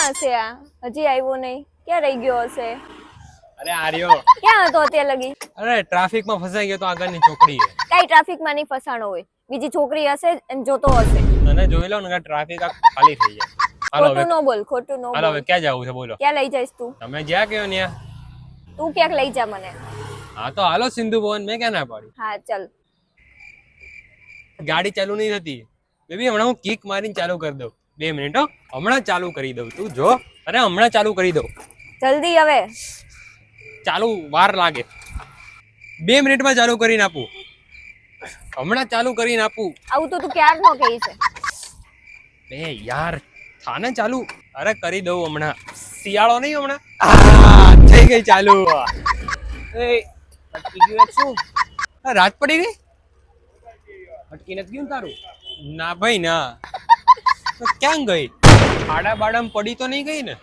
ક્યાં હશે આ? હજી આવ્યો નહીં. ક્યાં રહી ગયો હશે? અરે આર્યો, ક્યાં હતો અત્યારે લગી? અરે ટ્રાફિક માં ફસાઈ ગયો તો આગળની છોકરી છે. કઈ ટ્રાફિક માં નહીં ફસાણો હોય. બીજી છોકરી હશે અને જોતો હશે. તને જોઈ લો ને ટ્રાફિક ખાલી થઈ જાય. હાલો હવે, ખોટું ન બોલ, ખોટું ન હાલો બોલ. હવે ક્યાં જવું છે બોલો? ક્યાં લઈ જઈશ તું? તમે જ્યાં કહો ત્યાં. તું ક્યાંક લઈ જા મને. હા તો હાલો સિંધુ ભવન, મેં ક્યાં ના પાડી? હા ચલ. ગાડી ચાલુ નહીં થતી બેબી, હમણાં હું કિક મારીને ચાલુ કરી દઉં. 2 મિનિટ હો, હમણાં ચાલુ કરી દઉં. તું જો, અરે હમણાં ચાલુ કરી દઉં. જલ્દી હવે. ચાલુ વાર લાગે. 2 મિનિટમાં ચાલુ કરીને આપું. હમણાં ચાલુ કરીને આપું. આવું તો તું ક્યારનો કહી છે. બે યાર, થાને ચાલુ. અરે કરી દઉં હમણાં. શિયાળો નહીં હમણાં. થઈ ગઈ ચાલુ. એ અટકી ગયું શું? રાત પડી ગઈ? અટકી નથી ગયું તારું? ના ભાઈ ના. તો ક્યાં ગઈ? આડા બાડામાં પડી તો નહીં ગઈ ને?